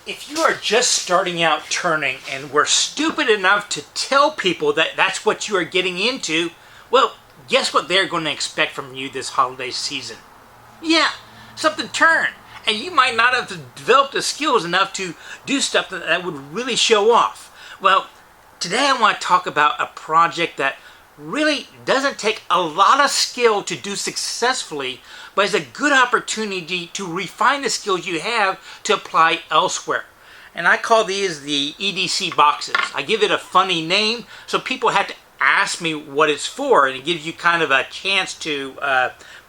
If you are just starting out turning and were stupid enough to tell people that that's what you are getting into, well, guess what they're going to expect from you this holiday season? Yeah, something turn. And you might not have developed the skills enough to do stuff that would really show off. Well, today I want to talk about a project that really doesn't take a lot of skill to do successfully, but is a good opportunity to refine the skills you have to apply elsewhere. And I call these the EDC boxes. I give it a funny name so people have to ask me what it's for, and it gives you kind of a chance to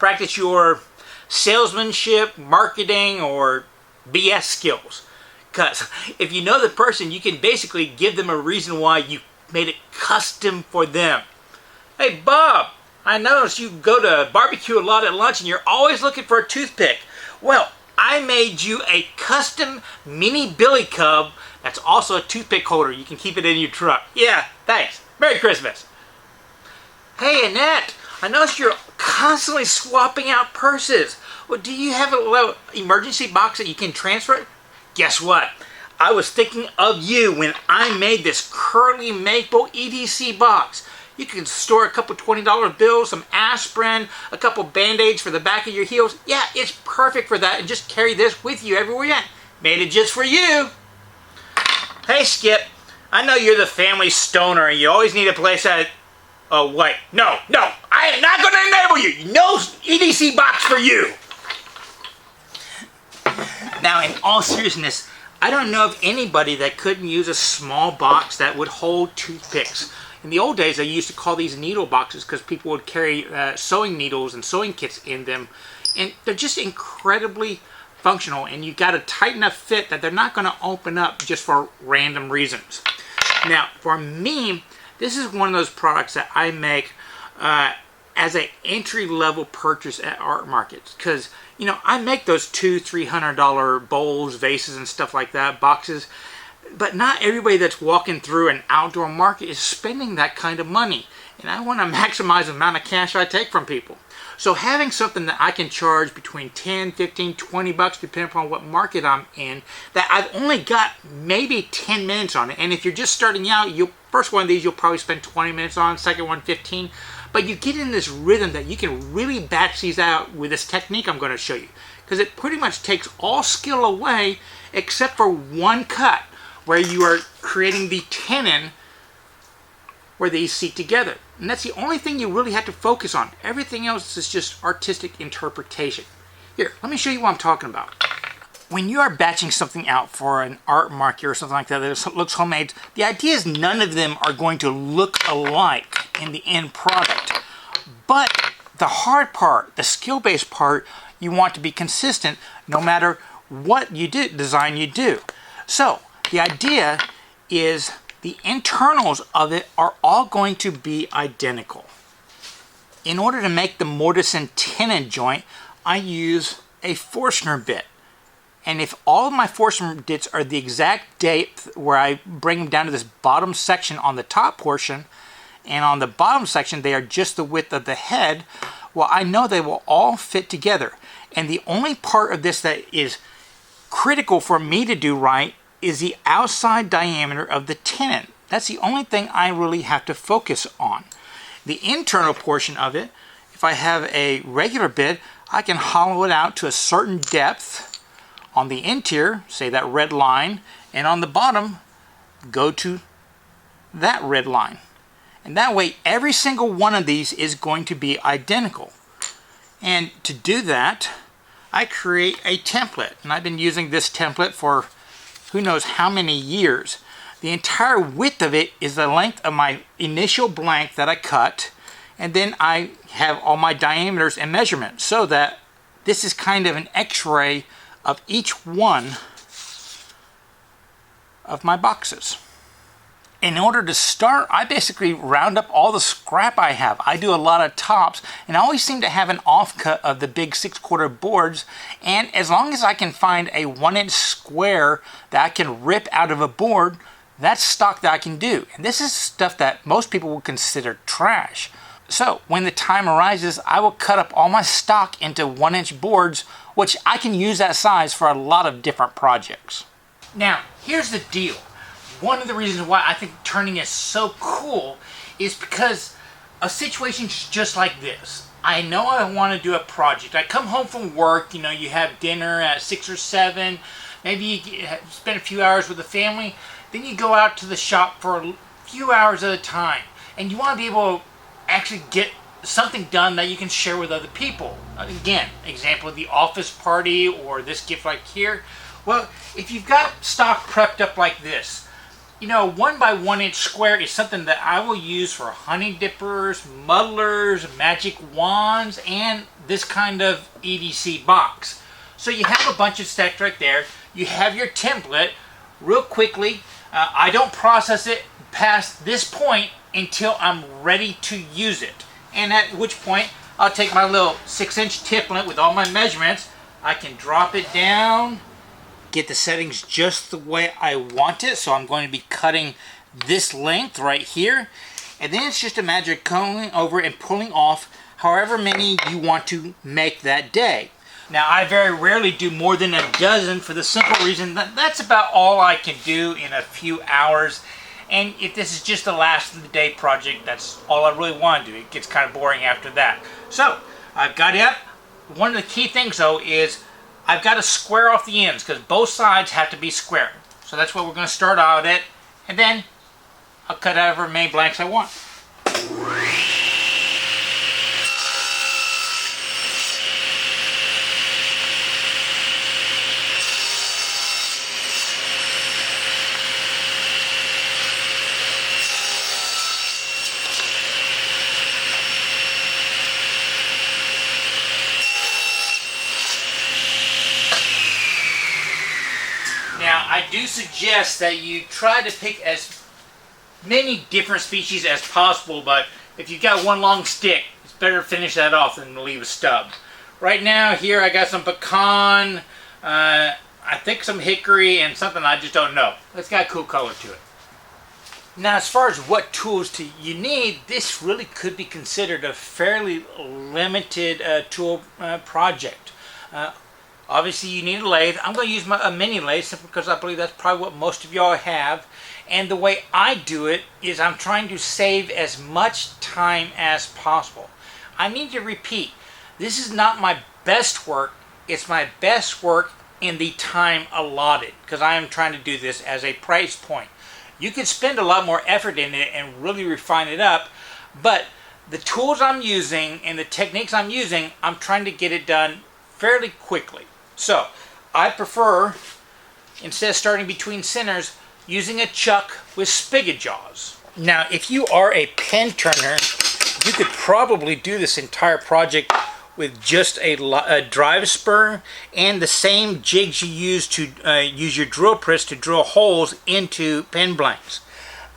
practice your salesmanship, marketing, or BS skills. Because if you know the person, you can basically give them a reason why you made it custom for them. Hey Bob, I noticed you go to barbecue a lot at lunch and you're always looking for a toothpick. Well, I made you a custom mini billy cub that's also a toothpick holder. You can keep it in your truck. Yeah, thanks. Merry Christmas. Hey Annette, I noticed you're constantly swapping out purses. Well, do you have a little emergency box that you can transfer? Guess what? I was thinking of you when I made this curly maple EDC box. You can store a couple $20 bills, some aspirin, a couple band-aids for the back of your heels. Yeah, it's perfect for that, and just carry this with you everywhere you went. Made it just for you. Hey Skip, I know you're the family stoner and you always need a place that... Oh wait, no, I am not going to enable you. No EDC box for you. Now, in all seriousness, I don't know of anybody that couldn't use a small box that would hold toothpicks. In the old days, I used to call these needle boxes because people would carry sewing needles and sewing kits in them. And they're just incredibly functional, and you got a tight enough fit that they're not going to open up just for random reasons. Now, for me, this is one of those products that I make as an entry-level purchase at art markets. Because, you know, I make those $200–300 bowls, vases, and stuff like that, boxes. But not everybody that's walking through an outdoor market is spending that kind of money. And I want to maximize the amount of cash I take from people. So having something that I can charge between 10, 15, 20 bucks, depending upon what market I'm in, that I've only got maybe 10 minutes on it. And if you're just starting out, first one of these you'll probably spend 20 minutes on, second one 15. But you get in this rhythm that you can really batch these out with this technique I'm going to show you. Because it pretty much takes all skill away except for one cut, where you are creating the tenon where these seat together. And that's the only thing you really have to focus on. Everything else is just artistic interpretation. Here, let me show you what I'm talking about. When you are batching something out for an art market or something like that that looks homemade, the idea is none of them are going to look alike in the end product. But the hard part, the skill-based part, you want to be consistent no matter what design you do. So, the idea is the internals of it are all going to be identical. In order to make the mortise and tenon joint, I use a Forstner bit. And if all of my Forstner bits are the exact depth where I bring them down to this bottom section on the top portion, and on the bottom section they are just the width of the head, well, I know they will all fit together. And the only part of this that is critical for me to do right is the outside diameter of the tenon. That's the only thing I really have to focus on. The internal portion of it, if I have a regular bit, I can hollow it out to a certain depth on the interior, say that red line, and on the bottom, go to that red line. And that way, every single one of these is going to be identical. And to do that, I create a template. And I've been using this template for who knows how many years. The entire width of it is the length of my initial blank that I cut, and then I have all my diameters and measurements, so that this is kind of an x-ray of each one of my boxes. In order to start, I basically round up all the scrap I have. I do a lot of tops, and I always seem to have an offcut of the big 6/4 boards, and as long as I can find a 1-inch square that I can rip out of a board, that's stock that I can do. And this is stuff that most people would consider trash. So when the time arises, I will cut up all my stock into 1-inch boards, which I can use that size for a lot of different projects. Now, here's the deal. One of the reasons why I think turning is so cool is because a situation just like this. I know I want to do a project. I come home from work, you know, you have dinner at 6 or 7, maybe you spend a few hours with the family, then you go out to the shop for a few hours at a time, and you want to be able to actually get something done that you can share with other people. Again, example of the office party or this gift right here. Well, if you've got stock prepped up like this, you know, 1 by 1 inch square is something that I will use for honey dippers, muddlers, magic wands, and this kind of EDC box. So you have a bunch of stacked right there. You have your template. Real quickly, I don't process it past this point until I'm ready to use it. And at which point, I'll take my little 6-inch template with all my measurements. I can drop it down, get the settings just the way I want it. So I'm going to be cutting this length right here. And then it's just a matter of going over and pulling off however many you want to make that day. Now, I very rarely do more than a dozen for the simple reason that that's about all I can do in a few hours. And if this is just the last of the day project, that's all I really want to do. It gets kind of boring after that. So, I've got it up. One of the key things though is I've got to square off the ends because both sides have to be square. So that's what we're going to start out at, and then I'll cut out however many blanks I want. Now, I do suggest that you try to pick as many different species as possible, but if you've got one long stick, it's better to finish that off than to leave a stub. Right now, here I got some pecan, I think some hickory, and something I just don't know. It's got a cool color to it. Now, as far as what tools you need, this really could be considered a fairly limited tool project. Obviously, you need a lathe. I'm going to use a mini lathe simply because I believe that's probably what most of y'all have. And the way I do it is I'm trying to save as much time as possible. I need to repeat, this is not my best work. It's my best work in the time allotted because I am trying to do this as a price point. You could spend a lot more effort in it and really refine it up, but the tools I'm using and the techniques I'm using, I'm trying to get it done fairly quickly. So, I prefer, instead of starting between centers, using a chuck with spigot jaws. Now, if you are a pen turner, you could probably do this entire project with just a drive spur and the same jigs you use to use your drill press to drill holes into pen blanks.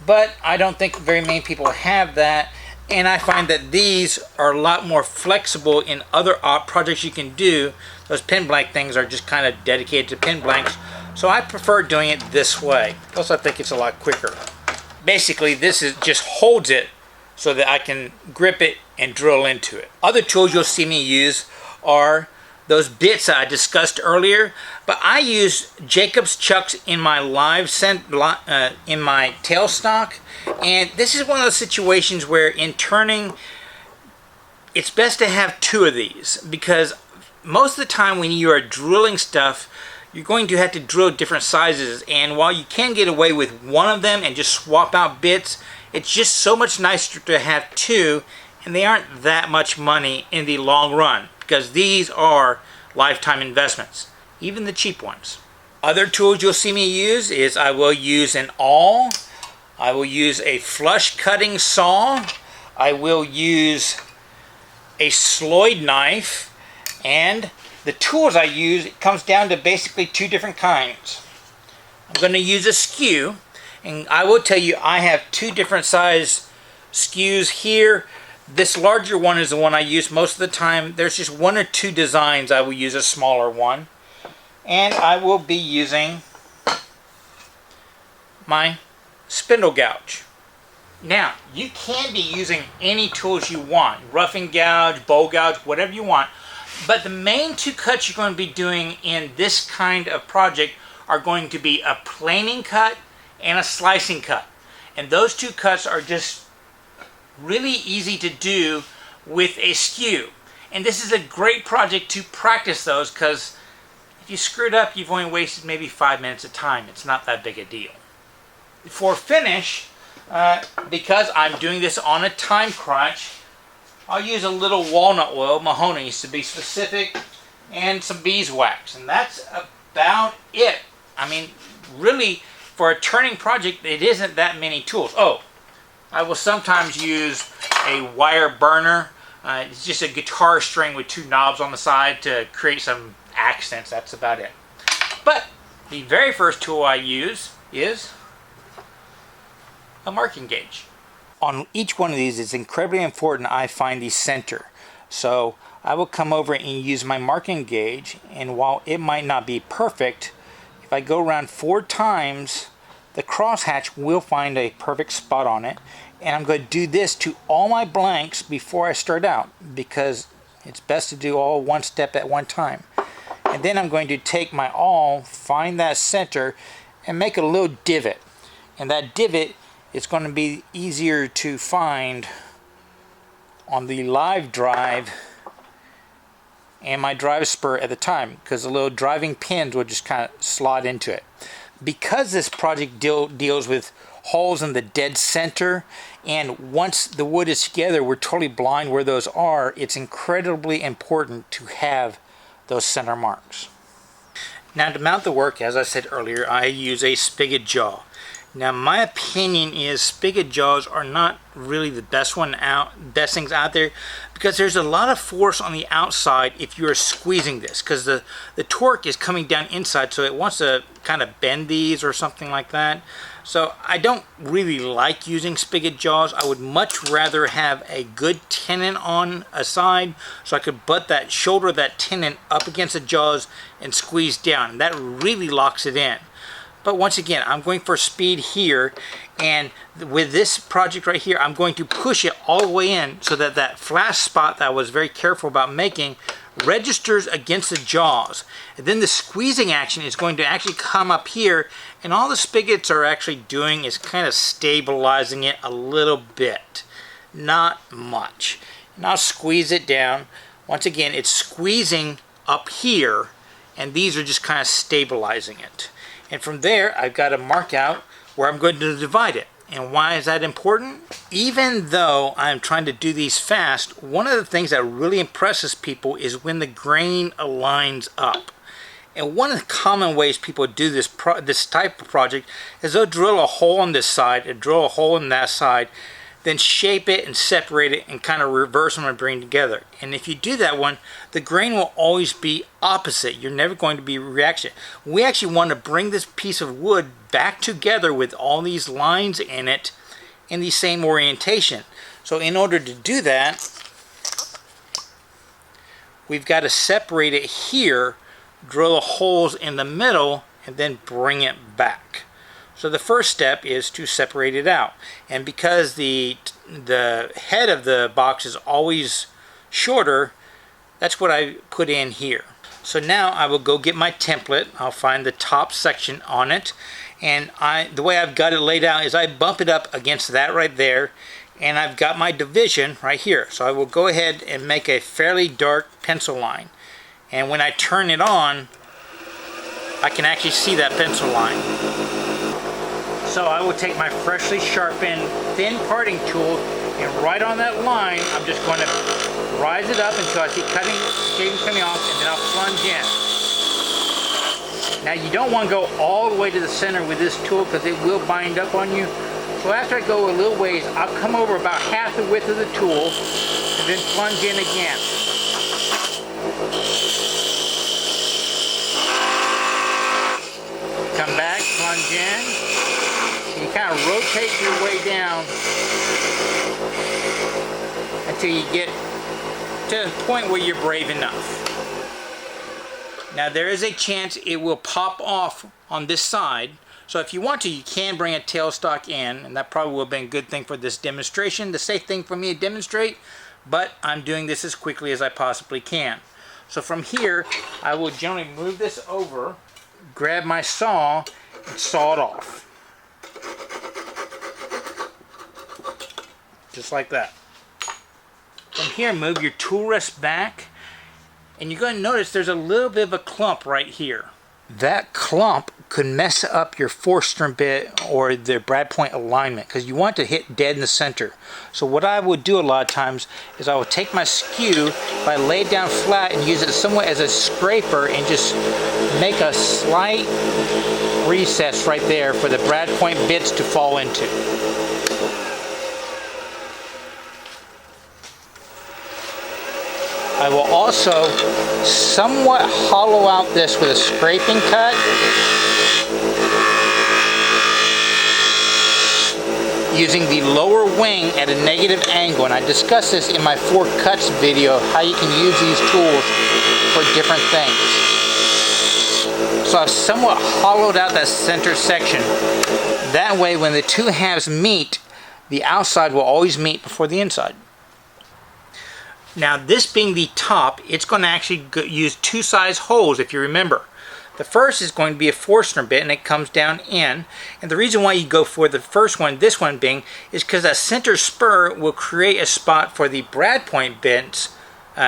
But I don't think very many people have that, and I find that these are a lot more flexible in other projects you can do. Those pen blank things are just kind of dedicated to pen blanks, so I prefer doing it this way. Plus, I think it's a lot quicker. Basically, this just holds it so that I can grip it and drill into it. Other tools you'll see me use are those bits I discussed earlier, but I use Jacob's chucks in my in my tailstock, and this is one of those situations where in turning, it's best to have 2 of these because most of the time when you are drilling stuff, you're going to have to drill different sizes, and while you can get away with one of them and just swap out bits, it's just so much nicer to have 2, and they aren't that much money in the long run because these are lifetime investments, even the cheap ones. Other tools you'll see me use is I will use an awl, I will use a flush cutting saw, I will use a sloyd knife, and the tools I use, it comes down to basically 2 different kinds. I'm going to use a skew, and I will tell you I have 2 different size skews here. This larger one is the one I use most of the time. There's just 1 or 2 designs I will use a smaller one. And I will be using my spindle gouge. Now, you can be using any tools you want. Roughing gouge, bowl gouge, whatever you want. But the main 2 cuts you're going to be doing in this kind of project are going to be a planing cut and a slicing cut. And those two cuts are just really easy to do with a skew. And this is a great project to practice those, because if you screwed up, you've only wasted maybe 5 minutes of time. It's not that big a deal. For finish, because I'm doing this on a time crunch, I'll use a little walnut oil, mahogany to be specific, and some beeswax. And that's about it. I mean, really, for a turning project, it isn't that many tools. Oh, I will sometimes use a wire burner. It's just a guitar string with 2 knobs on the side to create some accents. That's about it. But the very first tool I use is a marking gauge. On each one of these, it's incredibly important I find the center. So I will come over and use my marking gauge, and while it might not be perfect, if I go around 4 times, the crosshatch will find a perfect spot on it. And I'm going to do this to all my blanks before I start out, because it's best to do all one step at one time. And then I'm going to take my awl, find that center, and make a little divot. And that divot is going to be easier to find on the live drive and my drive spur at the time, because the little driving pins will just kind of slot into it. Because this project deals with holes in the dead center, and once the wood is together we're totally blind where those are, it's incredibly important to have those center marks. Now, to mount the work, as I said earlier, I use a spigot jaw. Now, my opinion is spigot jaws are not really the best things out there, because there's a lot of force on the outside if you're squeezing this, because the torque is coming down inside, so it wants to kind of bend these or something like that. So I don't really like using spigot jaws. I would much rather have a good tenon on a side, so I could butt that shoulder of that tenon up against the jaws and squeeze down. That really locks it in. But once again, I'm going for speed here, and with this project right here, I'm going to push it all the way in so that that flash spot that I was very careful about making registers against the jaws. And then the squeezing action is going to actually come up here, and all the spigots are actually doing is kind of stabilizing it a little bit. Not much. And I'll squeeze it down. Once again, it's squeezing up here, and these are just kind of stabilizing it. And from there, I've got to mark out where I'm going to divide it. And why is that important? Even though I'm trying to do these fast, one of the things that really impresses people is when the grain aligns up. And one of the common ways people do this type of project is they'll drill a hole on this side and drill a hole on that side, then shape it and separate it and kind of reverse them and bring together. And if you do that one, the grain will always be opposite. You're never going to be reaction. We actually want to bring this piece of wood back together with all these lines in it in the same orientation. So in order to do that, we've got to separate it here, drill holes in the middle, and then bring it back. So the first step is to separate it out. And because the head of the box is always shorter, that's what I put in here. So now I will go get my template. I'll find the top section on it. And the way I've got it laid out is I bump it up against that right there. And I've got my division right here. So I will go ahead and make a fairly dark pencil line. And when I turn it on, I can actually see that pencil line. So I will take my freshly sharpened thin parting tool, and right on that line, I'm just going to rise it up until I see shaving coming off, and then I'll plunge in. Now, you don't want to go all the way to the center with this tool because it will bind up on you. So after I go a little ways, I'll come over about half the width of the tool and then plunge in again. Come back, plunge in. You kind of rotate your way down until you get to the point where you're brave enough. Now, there is a chance it will pop off on this side. So if you want to, you can bring a tailstock in, and that probably will have been a good thing for this demonstration, the safe thing for me to demonstrate, but I'm doing this as quickly as I possibly can. So from here, I will generally move this over, grab my saw and saw it off. Just like that. From here, move your tool rest back, and you're going to notice there's a little bit of a clump right here. That clump could mess up your Forstner bit or the brad point alignment, because you want to hit dead in the center. So what I would do a lot of times is I would take my skew, if I lay it down flat and use it somewhat as a scraper and just make a slight recess right there for the brad point bits to fall into. I will also somewhat hollow out this with a scraping cut. Using the lower wing at a negative angle, and I discussed this in my 4 cuts video, how you can use these tools for different things. So I've somewhat hollowed out that center section. That way when the two halves meet, the outside will always meet before the inside. Now this being the top, it's going to actually use 2 size holes if you remember. The first is going to be a Forstner bit and it comes down in. And the reason why you go for the first one, this one being, is because that center spur will create a spot for the brad point bit's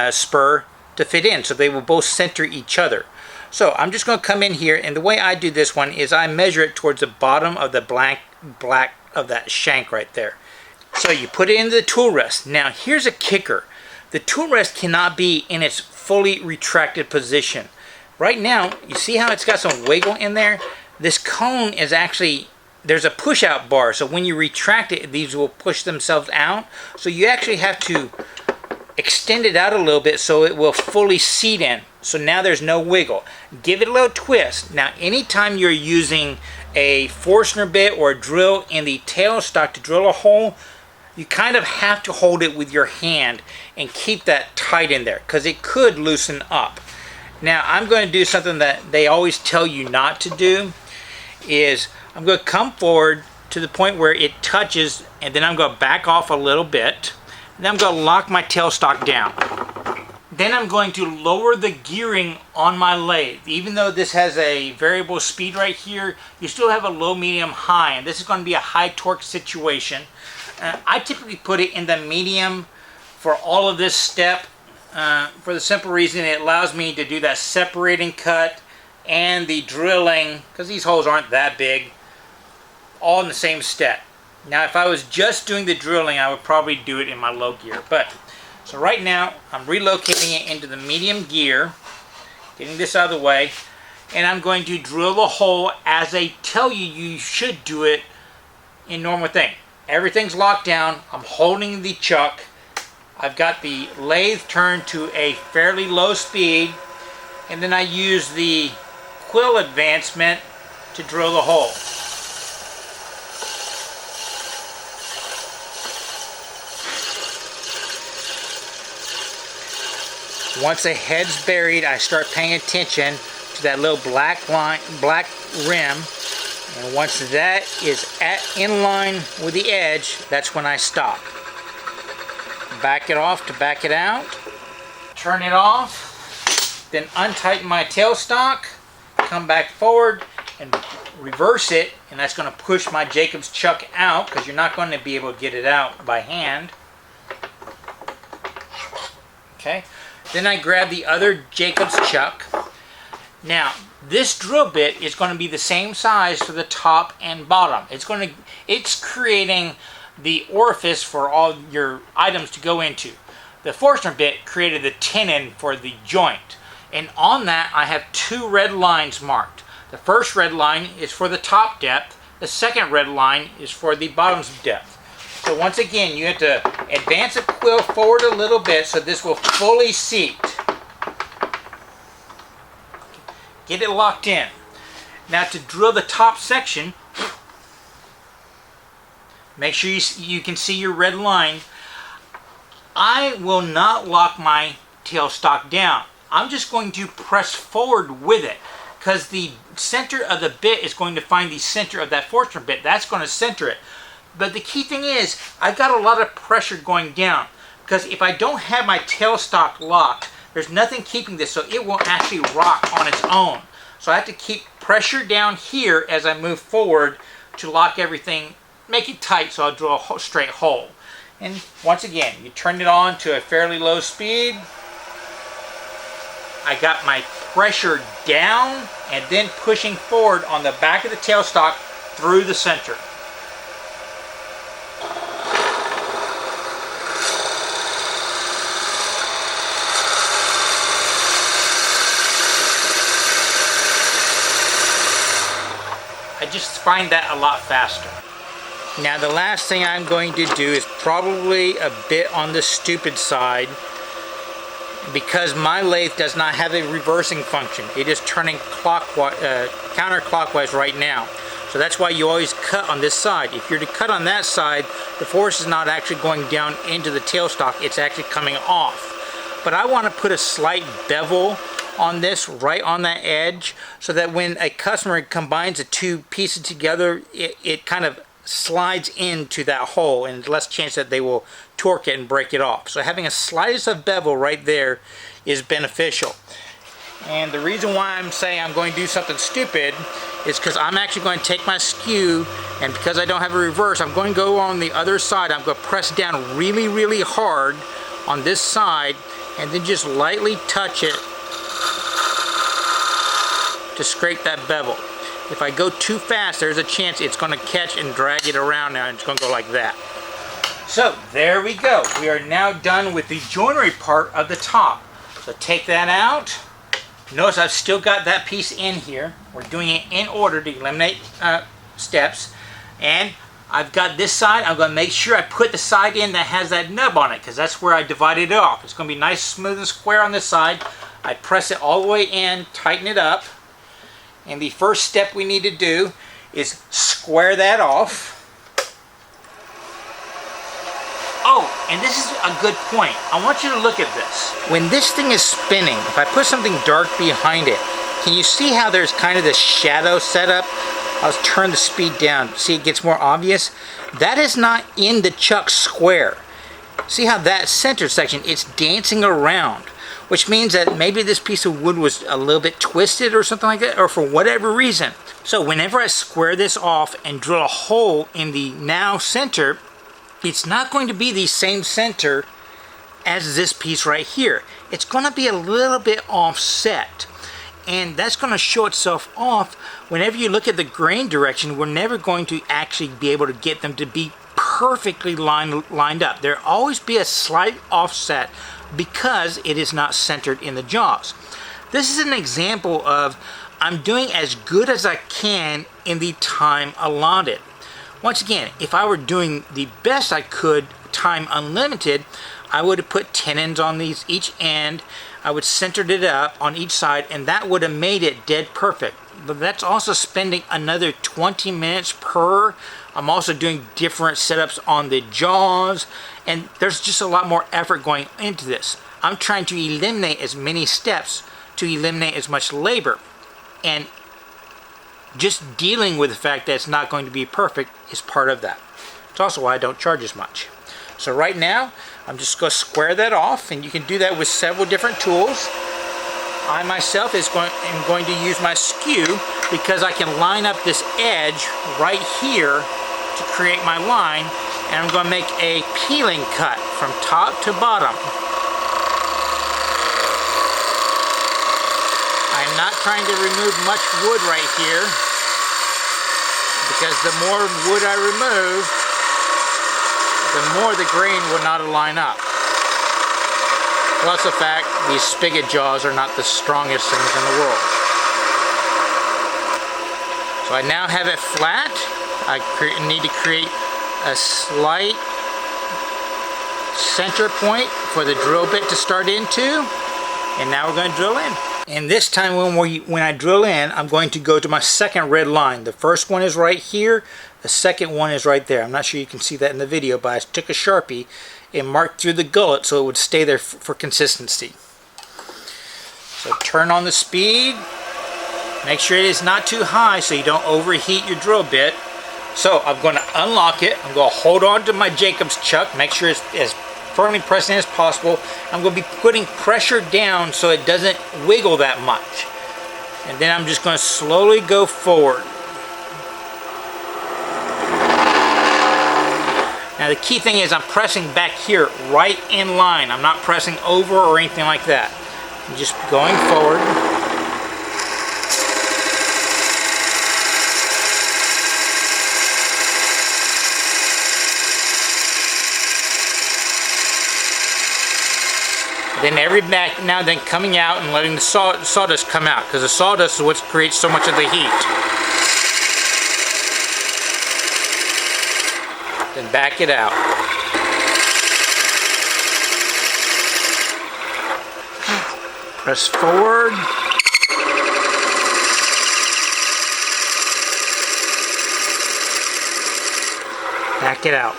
spur to fit in. So they will both center each other. So I'm just going to come in here, and the way I do this one is I measure it towards the bottom of the black of that shank right there. So you put it into the tool rest. Now here's a kicker. The tool rest cannot be in its fully retracted position. Right now, you see how it's got some wiggle in there? This cone is actually, there's a push out bar, so when you retract it, these will push themselves out. So you actually have to extend it out a little bit so it will fully seat in. So now there's no wiggle. Give it a little twist. Now anytime you're using a Forstner bit or a drill in the tailstock to drill a hole, you kind of have to hold it with your hand and keep that tight in there because it could loosen up. Now I'm going to do something that they always tell you not to do, is I'm going to come forward to the point where it touches, and then I'm going to back off a little bit. Then I'm going to lock my tailstock down. Then I'm going to lower the gearing on my lathe. Even though this has a variable speed right here, you still have a low, medium, high, and this is going to be a high torque situation. I typically put it in the medium for all of this step for the simple reason it allows me to do that separating cut and the drilling, because these holes aren't that big, all in the same step. Now if I was just doing the drilling, I would probably do it in my low gear. So right now I'm relocating it into the medium gear, getting this out of the way, and I'm going to drill the hole as they tell you you should do it in normal thing. Everything's locked down. I'm holding the chuck. I've got the lathe turned to a fairly low speed, and then I use the quill advancement to drill the hole. Once the head's buried, I start paying attention to that little black line, black rim. And once that is in line with the edge, that's when I stop. Back it off to back it out. Turn it off. Then untighten my tailstock. Come back forward and reverse it. And that's going to push my Jacob's chuck out, because you're not going to be able to get it out by hand. Okay. Then I grab the other Jacob's chuck. Now, this drill bit is going to be the same size for the top and bottom. It's creating the orifice for all your items to go into. The Forstner bit created the tenon for the joint. And on that, I have 2 red lines marked. The first red line is for the top depth. The second red line is for the bottom's depth. So once again, you have to advance the quill forward a little bit so this will fully seat. Get it locked in. Now to drill the top section, make sure you can see your red line. I will not lock my tailstock down. I'm just going to press forward with it, because the center of the bit is going to find the center of that Forstner bit. That's going to center it. But the key thing is, I've got a lot of pressure going down, because if I don't have my tailstock locked, there's nothing keeping this, so it will actually rock on its own. So I have to keep pressure down here as I move forward to lock everything, make it tight so I'll drill a straight hole. And once again, you turn it on to a fairly low speed. I got my pressure down and then pushing forward on the back of the tailstock through the center. I just find that a lot faster. Now the last thing I'm going to do is probably a bit on the stupid side, because my lathe does not have a reversing function. It is turning counterclockwise right now. So that's why you always cut on this side. If you're to cut on that side, the force is not actually going down into the tailstock, it's actually coming off. But I want to put a slight bevel on this, right on that edge, so that when a customer combines the two pieces together, it kind of slides into that hole, and less chance that they will torque it and break it off. So having a slightest of bevel right there is beneficial. And the reason why I'm saying I'm going to do something stupid is because I'm actually going to take my skew, and because I don't have a reverse, I'm going to go on the other side. I'm going to press down really, really hard on this side and then just lightly touch it to scrape that bevel. If I go too fast, there's a chance it's going to catch and drag it around now, and it's going to go like that. So there we go. We are now done with the joinery part of the top. So take that out. Notice I've still got that piece in here. We're doing it in order to eliminate steps. And I've got this side. I'm going to make sure I put the side in that has that nub on it, because that's where I divided it off. It's going to be nice, smooth, and square on this side. I press it all the way in, tighten it up. And the first step we need to do is square that off. Oh, and this is a good point. I want you to look at this. When this thing is spinning, if I put something dark behind it, can you see how there's kind of this shadow setup? I'll turn the speed down. See, it gets more obvious. That is not in the chuck square. See how that center section, it's dancing around, which means that maybe this piece of wood was a little bit twisted or something like that, or for whatever reason. So whenever I square this off and drill a hole in the now center, it's not going to be the same center as this piece right here. It's going to be a little bit offset. And that's going to show itself off whenever you look at the grain direction. We're never going to actually be able to get them to be perfectly lined up. There'll always be a slight offset because it is not centered in the jaws. This is an example of I'm doing as good as I can in the time allotted. Once again, if I were doing the best I could, time unlimited, I would have put tenons on each end. I would centered it up on each side, and that would have made it dead perfect. But that's also spending another 20 minutes per. I'm also doing different setups on the jaws, and there's just a lot more effort going into this. I'm trying to eliminate as many steps to eliminate as much labor, and just dealing with the fact that it's not going to be perfect is part of that. It's also why I don't charge as much. So right now, I'm just going to square that off, and you can do that with several different tools. I myself am going to use my skew because I can line up this edge right here to create my line, and I'm going to make a peeling cut from top to bottom. I'm not trying to remove much wood right here, because the more wood I remove, the more the grain will not line up. Plus the fact these spigot jaws are not the strongest things in the world. So I now have it flat. I need to create a slight center point for the drill bit to start into, and now we're going to drill in. And this time when I drill in, I'm going to go to my second red line. The first one is right here, the second one is right there. I'm not sure you can see that in the video, but I took a Sharpie and marked through the gullet so it would stay there for consistency. So turn on the speed. Make sure it is not too high so you don't overheat your drill bit. So I'm going to unlock it. I'm going to hold on to my Jacob's chuck. Make sure it's as firmly pressed in as possible. I'm going to be putting pressure down so it doesn't wiggle that much. And then I'm just going to slowly go forward. Now the key thing is I'm pressing back here right in line. I'm not pressing over or anything like that. I'm just going forward. Then every now and then coming out and letting the sawdust come out, because the sawdust is what creates so much of the heat. Then back it out. Press forward. Back it out.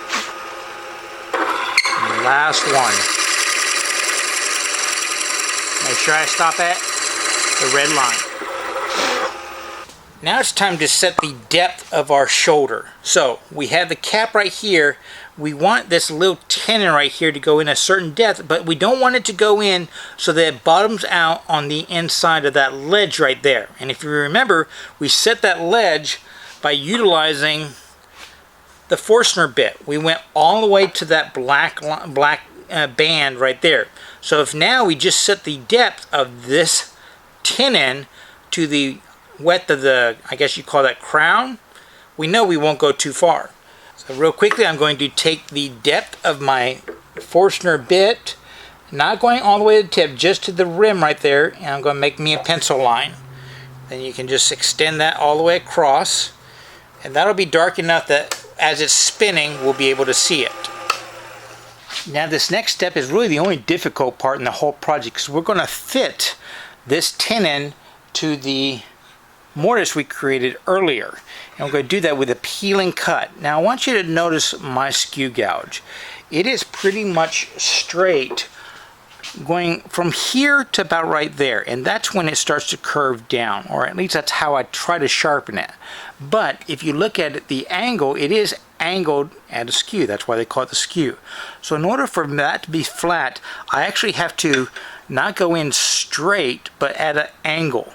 And the last one. Make sure I stop at the red line. Now it's time to set the depth of our shoulder. So we have the cap right here. We want this little tenon right here to go in a certain depth, but we don't want it to go in so that it bottoms out on the inside of that ledge right there. And if you remember, we set that ledge by utilizing the Forstner bit. We went all the way to that black band right there. So if now we just set the depth of this tenon to the width of the, I guess you call that crown, we know we won't go too far. So real quickly, I'm going to take the depth of my Forstner bit, not going all the way to the tip, just to the rim right there, and I'm going to make me a pencil line. Then you can just extend that all the way across, and that'll be dark enough that as it's spinning, we'll be able to see it. Now this next step is really the only difficult part in the whole project, because we're going to fit this tenon to the mortise we created earlier. And we're going to do that with a peeling cut. Now I want you to notice my skew gouge. It is pretty much straight going from here to about right there, and that's when it starts to curve down, or at least that's how I try to sharpen it. But if you look at it, the angle, it is angled at a skew. That's why they call it the skew. So in order for that to be flat, I actually have to not go in straight, but at an angle.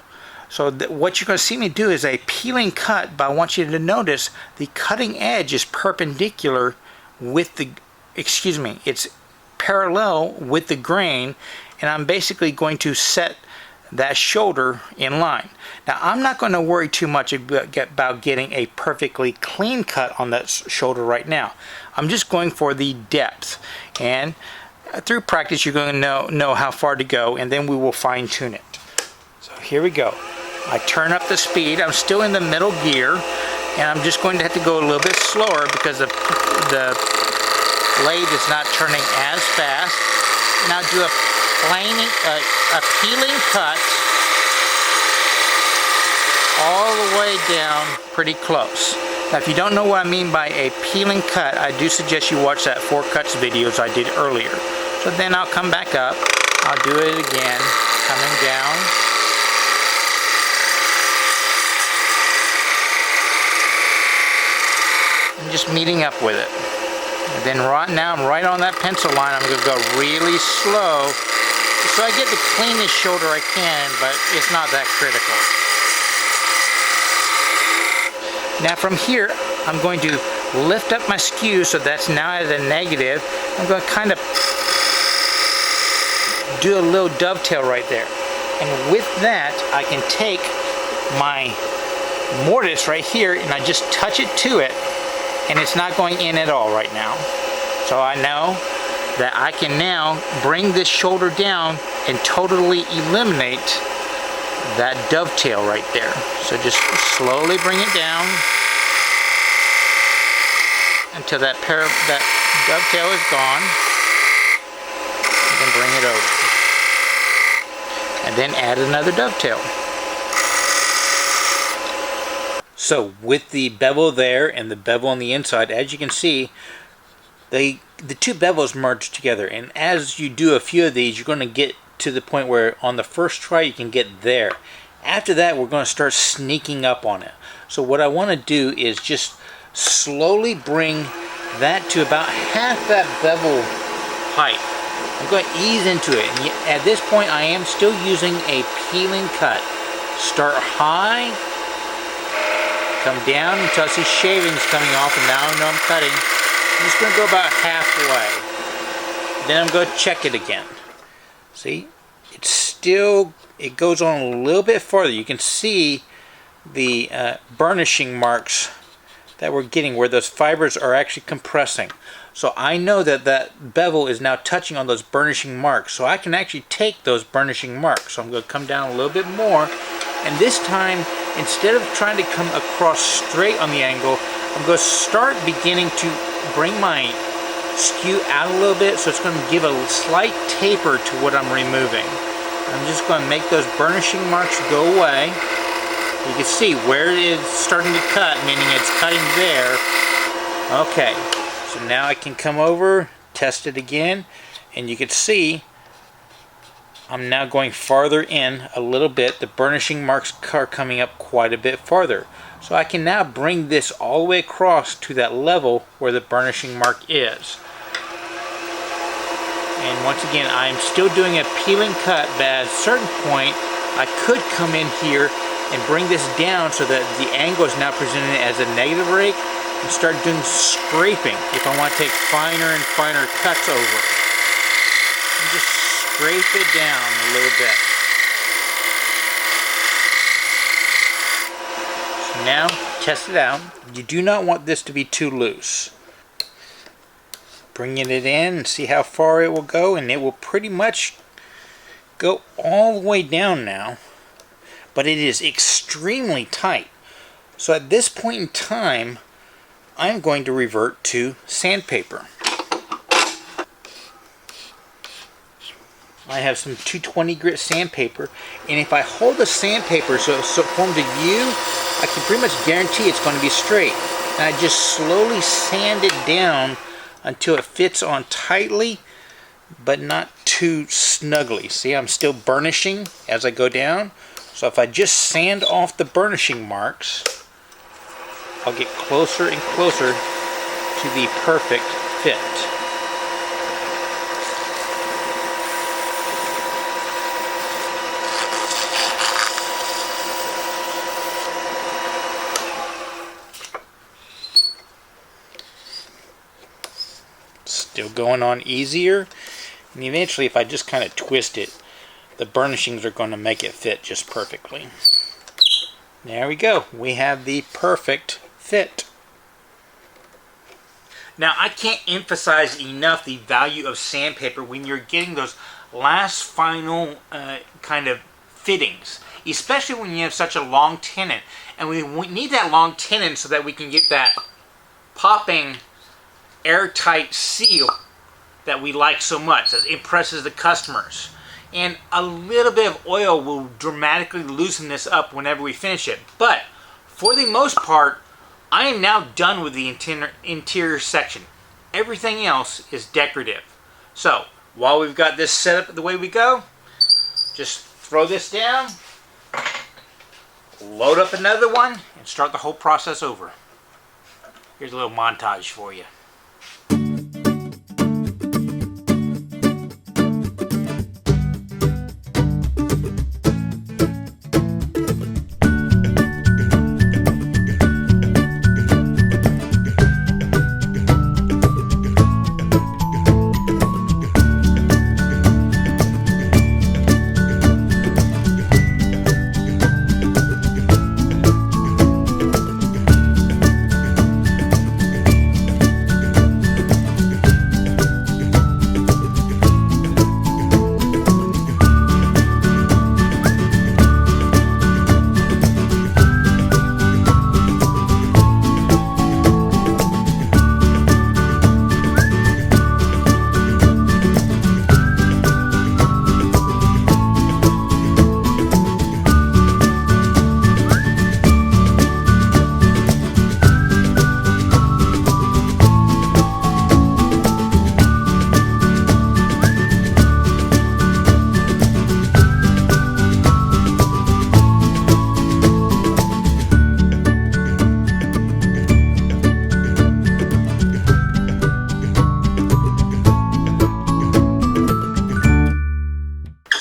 So what you're going to see me do is a peeling cut, but I want you to notice the cutting edge is perpendicular with the, it's parallel with the grain, and I'm basically going to set that shoulder in line. Now I'm not going to worry too much about getting a perfectly clean cut on that shoulder right now. I'm just going for the depth, and through practice you're going to know how far to go, and then we will fine tune it. So here we go. I turn up the speed. I'm still in the middle gear, and I'm just going to have to go a little bit slower because the blade is not turning as fast. Now do a peeling cut all the way down pretty close. Now if you don't know what I mean by a peeling cut, I do suggest you watch that 4 cuts videos I did earlier. So then I'll come back up, I'll do it again, coming down. And just meeting up with it. And then right now I'm right on that pencil line. I'm going to go really slow so I get the cleanest shoulder I can, but it's not that critical. Now from here I'm going to lift up my skew so that's now at a negative. I'm going to kind of do a little dovetail right there. And with that I can take my mortise right here and I just touch it to it, and it's not going in at all right now. So I know that I can now bring this shoulder down and totally eliminate that dovetail right there. So just slowly bring it down until that dovetail is gone. And then bring it over. And then add another dovetail. So with the bevel there and the bevel on the inside, as you can see, the two bevels merge together, and as you do a few of these, you're going to get to the point where on the first try you can get there. After that, we're going to start sneaking up on it. So what I want to do is just slowly bring that to about half that bevel height. I'm going to ease into it, and at this point I am still using a peeling cut. Start high, come down until I see shavings coming off, and now I know I'm cutting. I'm just going to go about halfway. Then I'm going to check it again. See, it goes on a little bit farther. You can see the burnishing marks that we're getting where those fibers are actually compressing. So I know that that bevel is now touching on those burnishing marks. So I can actually take those burnishing marks. So I'm going to come down a little bit more. And this time, instead of trying to come across straight on the angle, I'm going to start beginning to bring my skew out a little bit. So it's going to give a slight taper to what I'm removing. I'm just going to make those burnishing marks go away. You can see where it is starting to cut, meaning it's cutting there. Okay. So now I can come over, test it again, and you can see I'm now going farther in a little bit. The burnishing marks are coming up quite a bit farther. So I can now bring this all the way across to that level where the burnishing mark is. And once again, I'm still doing a peeling cut, but at a certain point, I could come in here and bring this down so that the angle is now presented as a negative rake, and start doing scraping if I want to take finer and finer cuts over. And just scrape it down a little bit. So now, test it out. You do not want this to be too loose. Bringing it in and see how far it will go, and it will pretty much go all the way down now. But it is extremely tight. So at this point in time, I'm going to revert to sandpaper. I have some 220 grit sandpaper, and if I hold the sandpaper so it forms a U, I can pretty much guarantee it's going to be straight. And I just slowly sand it down until it fits on tightly, but not too snugly. See, I'm still burnishing as I go down. So if I just sand off the burnishing marks, I'll get closer and closer to the perfect fit. Still going on easier, and eventually if I just kind of twist it, the burnishings are going to make it fit just perfectly. There we go. We have the perfect fit. Now I can't emphasize enough the value of sandpaper when you're getting those last final kind of fittings, especially when you have such a long tenon. And we need that long tenon so that we can get that popping airtight seal that we like so much, that impresses the customers. And a little bit of oil will dramatically loosen this up whenever we finish it. But for the most part, I am now done with the interior section. Everything else is decorative. So while we've got this set up the way we go, just throw this down, load up another one, and start the whole process over. Here's a little montage for you.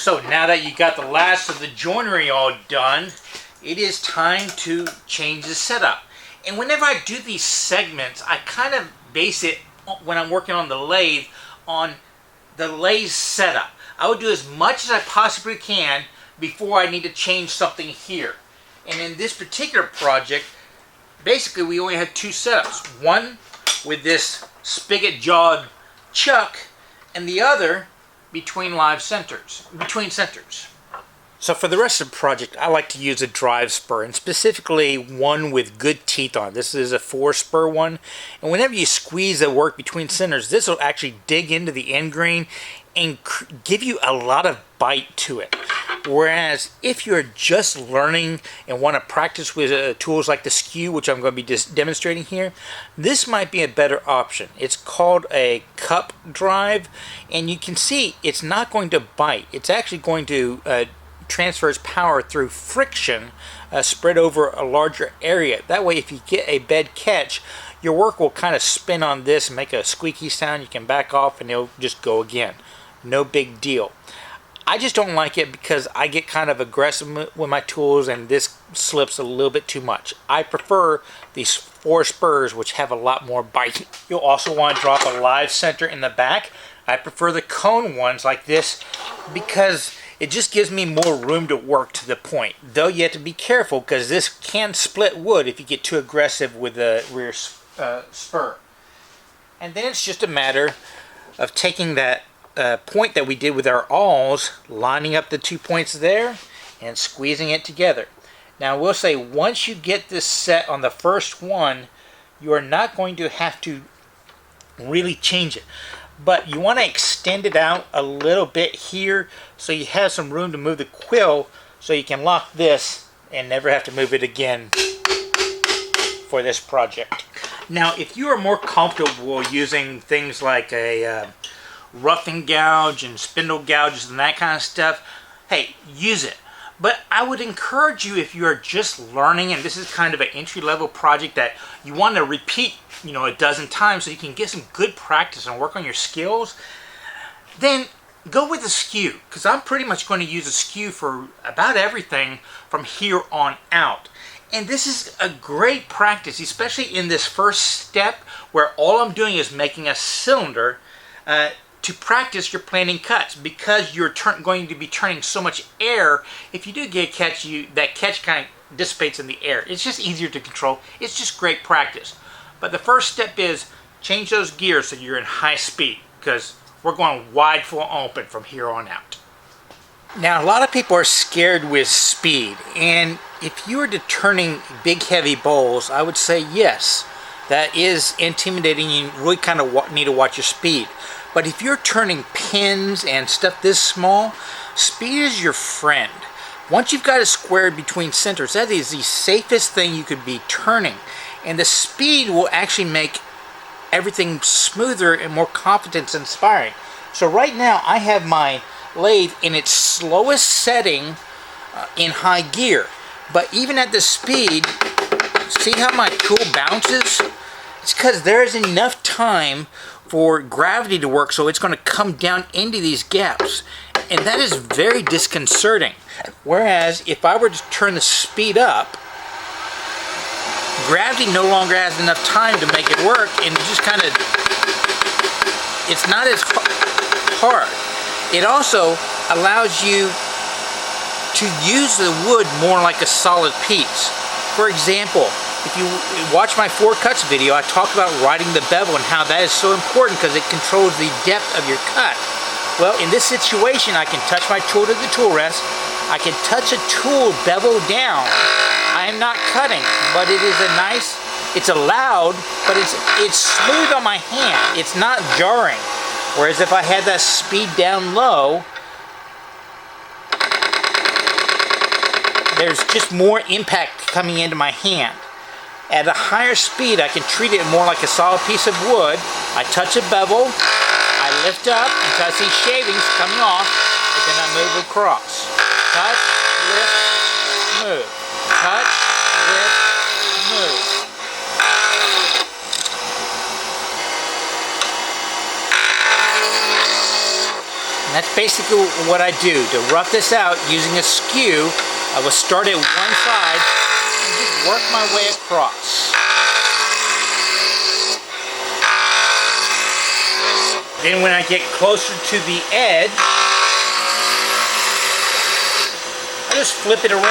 So now that you got the last of the joinery all done, it is time to change the setup. And whenever I do these segments, I kind of base it, when I'm working on the lathe setup. I would do as much as I possibly can before I need to change something here. And in this particular project, basically we only had two setups. One with this spigot jawed chuck, and the other between centers. So for the rest of the project, I like to use a drive spur, and specifically one with good teeth on it. This is a 4-spur one, and whenever you squeeze the work between centers, this will actually dig into the end grain and give you a lot of bite to it. Whereas if you're just learning and want to practice with tools like the skew, which I'm going to be demonstrating here, this might be a better option. It's called a cup drive, and you can see it's not going to bite. It's actually going to transfers power through friction spread over a larger area. That way, if you get a bad catch, your work will kind of spin on this and make a squeaky sound. You can back off and it'll just go again. No big deal. I just don't like it because I get kind of aggressive with my tools and this slips a little bit too much. I prefer these 4 spurs, which have a lot more bite. You'll also want to drop a live center in the back. I prefer the cone ones like this because it just gives me more room to work to the point. Though you have to be careful because this can split wood if you get too aggressive with the rear spur. And then it's just a matter of taking that point that we did with our awls, lining up the 2 points there, and squeezing it together. Now I will say, once you get this set on the first one, you are not going to have to really change it. But you want to extend it out a little bit here so you have some room to move the quill so you can lock this and never have to move it again for this project. Now, if you are more comfortable using things like a roughing gouge and spindle gouges and that kind of stuff, hey, use it. But I would encourage you, if you are just learning and this is kind of an entry-level project that you want to repeat, a dozen times so you can get some good practice and work on your skills, then go with a skew, because I'm pretty much going to use a skew for about everything from here on out. And this is a great practice, especially in this first step where all I'm doing is making a cylinder to practice your planing cuts, because you're going to be turning so much air. If you do get a catch, that catch kind of dissipates in the air. It's just easier to control. It's just great practice. But the first step is change those gears so you're in high speed, because we're going wide full open from here on out. Now, a lot of people are scared with speed, and if you are turning big heavy bowls, I would say yes, that is intimidating. You really kind of need to watch your speed. But if you're turning pins and stuff this small, speed is your friend. Once you've got it squared between centers, that is the safest thing you could be turning. And the speed will actually make everything smoother and more confidence-inspiring. So right now I have my lathe in its slowest setting in high gear. But even at the speed, see how my tool bounces? It's because there is enough time for gravity to work, so it's going to come down into these gaps. And that is very disconcerting. Whereas if I were to turn the speed up, gravity no longer has enough time to make it work, and it just kind of, it's not as hard. It also allows you to use the wood more like a solid piece. For example, if you watch my 4 cuts video, I talk about riding the bevel and how that is so important because it controls the depth of your cut. Well, in this situation, I can touch my tool to the tool rest. I can touch a tool bevel down. I am not cutting, but it is a nice, it's allowed, but it's smooth on my hand. It's not jarring. Whereas if I had that speed down low, there's just more impact coming into my hand. At a higher speed, I can treat it more like a solid piece of wood. I touch a bevel, I lift up until I see shavings coming off, and then I move across. Touch, lift, move. Touch, lift, move. And that's basically what I do to rough this out using a skew. I will start at one side and just work my way across. Then when I get closer to the edge, I just flip it around.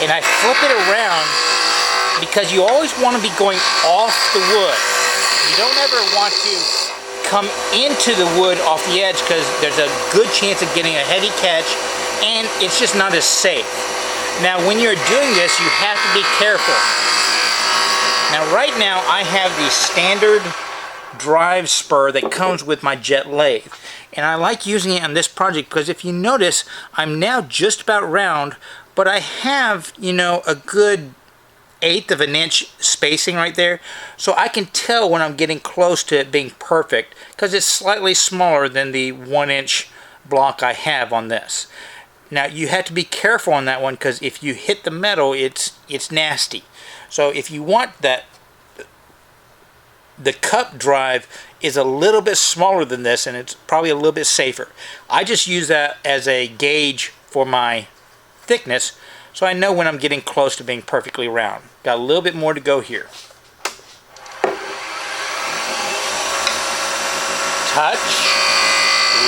And I flip it around because you always want to be going off the wood. You don't ever want to come into the wood off the edge because there's a good chance of getting a heavy catch and it's just not as safe. Now when you're doing this, you have to be careful. Now right now I have the standard drive spur that comes with my jet lathe. And I like using it on this project because if you notice, I'm now just about round, but I have, you know, a good 1/8 of an inch spacing right there. So I can tell when I'm getting close to it being perfect because it's slightly smaller than the 1-inch block I have on this. Now you have to be careful on that one because if you hit the metal, it's nasty. So if you want that, the cup drive is a little bit smaller than this and it's probably a little bit safer. I just use that as a gauge for my thickness so I know when I'm getting close to being perfectly round. Got a little bit more to go here. Touch,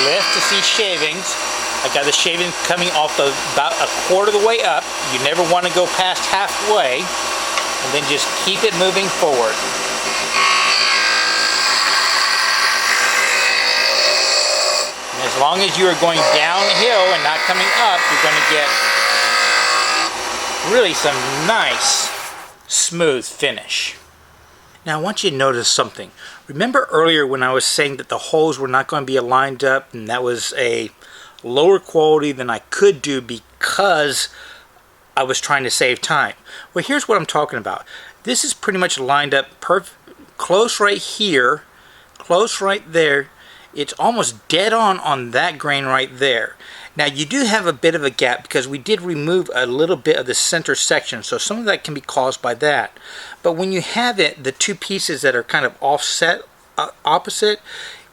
lift to see shavings. I got the shavings coming off about 1/4 of the way up. You never want to go past halfway, and then just keep it moving forward. And as long as you are going downhill and not coming up, you're going to get really some nice smooth finish. Now I want you to notice something. Remember earlier when I was saying that the holes were not going to be aligned up and that was a lower quality than I could do because I was trying to save time? Well, here's what I'm talking about. This is pretty much lined up close right here, close right there. It's almost dead on that grain right there. Now you do have a bit of a gap because we did remove a little bit of the center section, so some of that can be caused by that. But when you have it, the two pieces that are kind of offset, opposite,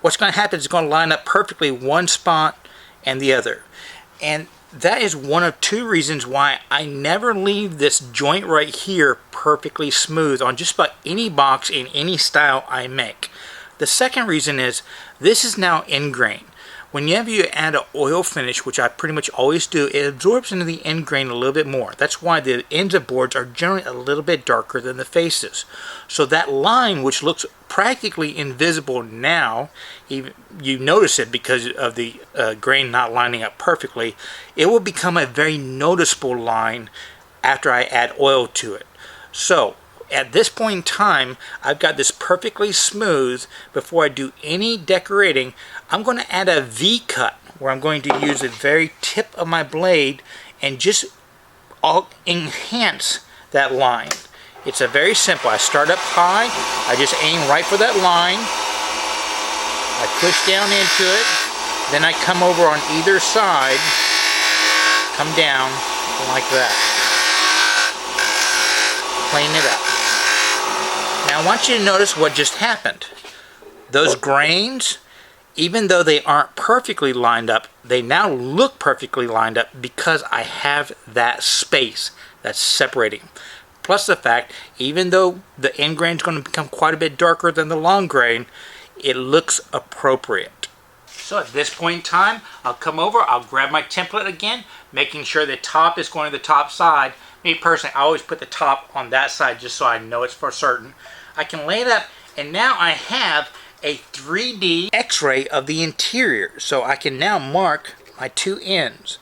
what's going to happen is it's going to line up perfectly one spot and the other. And that is one of two reasons why I never leave this joint right here perfectly smooth on just about any box in any style I make. The second reason is this is now end grain. Whenever you add an oil finish, which I pretty much always do, it absorbs into the end grain a little bit more. That's why the ends of boards are generally a little bit darker than the faces. So that line, which looks practically invisible now, even you notice it because of the grain not lining up perfectly, it will become a very noticeable line after I add oil to it. So at this point in time, I've got this perfectly smooth. Before I do any decorating, I'm going to add a V-cut where I'm going to use the very tip of my blade and just enhance that line. It's a very simple. I start up high, I just aim right for that line, I push down into it, then I come over on either side, come down like that, plane it up. Now I want you to notice what just happened. Those grains, even though they aren't perfectly lined up, they now look perfectly lined up because I have that space that's separating. Plus the fact, even though the end grain is going to become quite a bit darker than the long grain, it looks appropriate. So at this point in time, I'll come over, I'll grab my template again, making sure the top is going to the top side. Me personally, I always put the top on that side just so I know it's for certain. I can lay it up, and now I have a 3D x-ray of the interior. So I can now mark my two ends.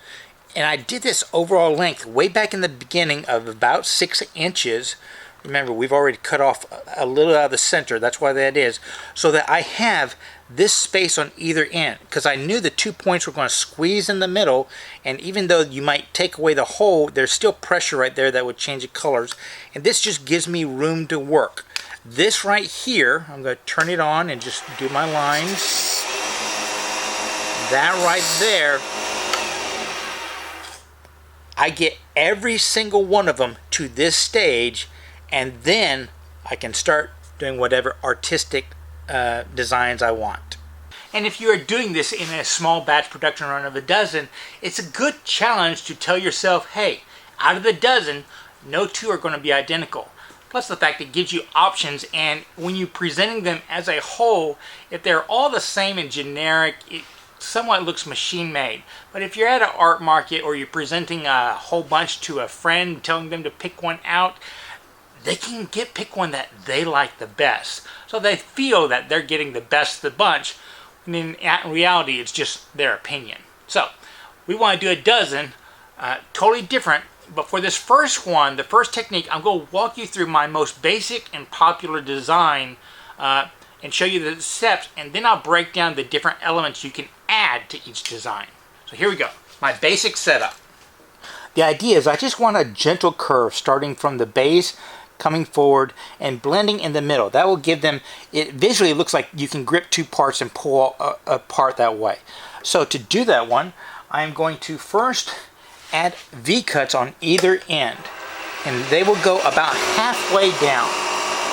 And I did this overall length way back in the beginning of about 6 inches. Remember, we've already cut off a little out of the center. That's why that is. So that I have this space on either end. Because I knew the 2 points were going to squeeze in the middle. And even though you might take away the hole, there's still pressure right there that would change the colors. And this just gives me room to work. This right here, I'm going to turn it on and just do my lines. That right there, I get every single one of them to this stage, and then I can start doing whatever artistic designs I want. And if you are doing this in a small batch production run of a dozen, it's a good challenge to tell yourself, hey, out of the dozen, no two are going to be identical. Plus the fact it gives you options, and when you're presenting them as a whole, if they're all the same and generic, it somewhat looks machine made. But if you're at an art market or you're presenting a whole bunch to a friend, telling them to pick one out, they can pick one that they like the best. So they feel that they're getting the best of the bunch, and in reality it's just their opinion. So we want to do a dozen, totally different. But for this first one, the first technique, I'm going to walk you through my most basic and popular design and show you the steps, and then I'll break down the different elements you can add to each design. So here we go. My basic setup. The idea is I just want a gentle curve starting from the base, coming forward and blending in the middle. That will give them, it visually looks like you can grip two parts and pull apart that way. So to do that one, I'm going to first add V-cuts on either end, and they will go about halfway down.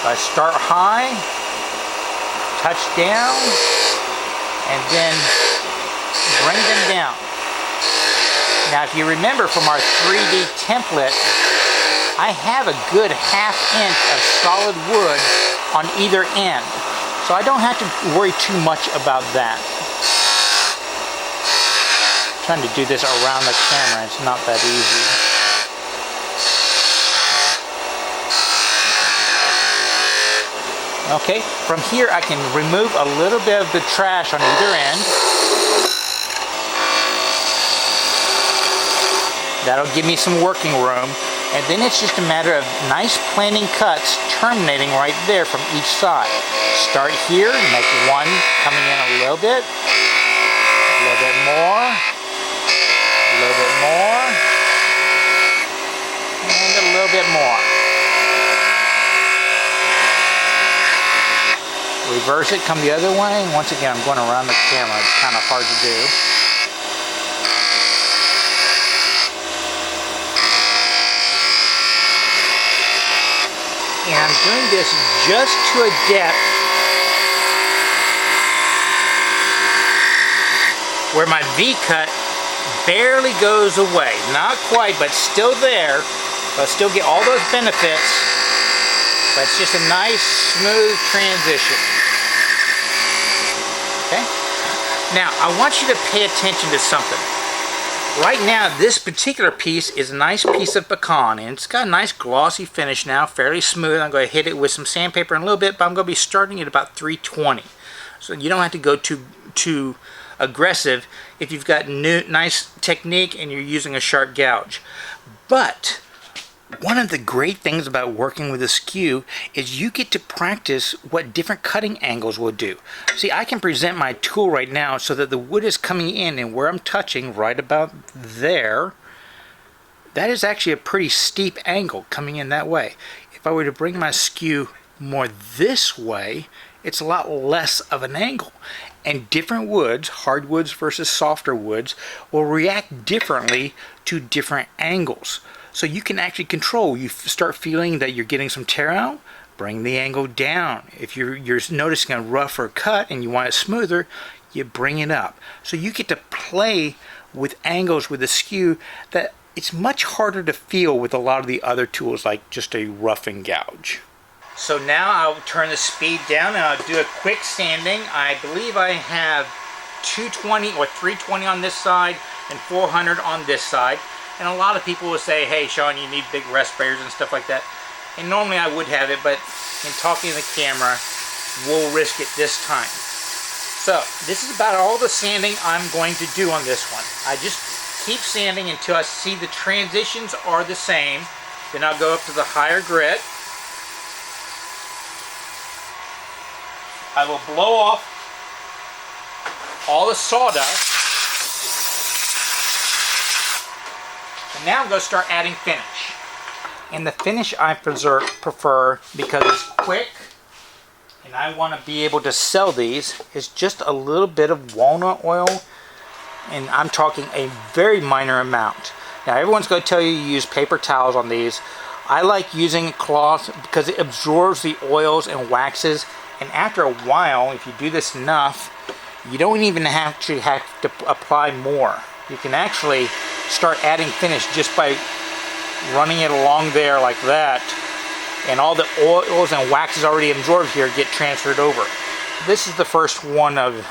I start high, touch down, and then bring them down. Now if you remember from our 3D template, I have a good ½ inch of solid wood on either end, so I don't have to worry too much about that. I'm trying to do this around the camera, it's not that easy. Okay, from here I can remove a little bit of the trash on either end. That'll give me some working room. And then it's just a matter of nice planting cuts terminating right there from each side. Start here, make one coming in a little bit more, a little bit more, and a little bit more. Reverse it, come the other way, and once again I'm going around the camera, it's kind of hard to do. And I'm doing this just to a depth where my V-cut barely goes away. Not quite, but still there. I'll still get all those benefits, but it's just a nice, smooth transition. Okay? Now, I want you to pay attention to something. Right now, this particular piece is a nice piece of pecan, and it's got a nice glossy finish now, fairly smooth. I'm going to hit it with some sandpaper in a little bit, but I'm going to be starting at about 320. So you don't have to go too aggressive if you've got nice technique and you're using a sharp gouge. But one of the great things about working with a skew is you get to practice what different cutting angles will do. See, I can present my tool right now so that the wood is coming in, and where I'm touching right about there, that is actually a pretty steep angle coming in that way. If I were to bring my skew more this way, it's a lot less of an angle. And different woods, hardwoods versus softer woods, will react differently to different angles. So you can actually control. You start feeling that you're getting some tear out, bring the angle down. If you're noticing a rougher cut and you want it smoother, you bring it up. So you get to play with angles with a skew that it's much harder to feel with a lot of the other tools, like just a rough and gouge. So now I'll turn the speed down and I'll do a quick sanding. I believe I have 220 or 320 on this side and 400 on this side. And a lot of people will say, hey Sean, you need big respirators and stuff like that. And normally I would have it, but in talking to the camera, we'll risk it this time. So this is about all the sanding I'm going to do on this one. I just keep sanding until I see the transitions are the same. Then I'll go up to the higher grit. I will blow off all the sawdust. And now I'm going to start adding finish. And the finish I prefer, because it's quick and I want to be able to sell these, is just a little bit of walnut oil. And I'm talking a very minor amount. Now everyone's going to tell you use paper towels on these. I like using a cloth because it absorbs the oils and waxes, and after a while, if you do this enough, you don't even have to apply more. You can actually start adding finish just by running it along there like that, and all the oils and waxes already absorbed here get transferred over. This is the first one of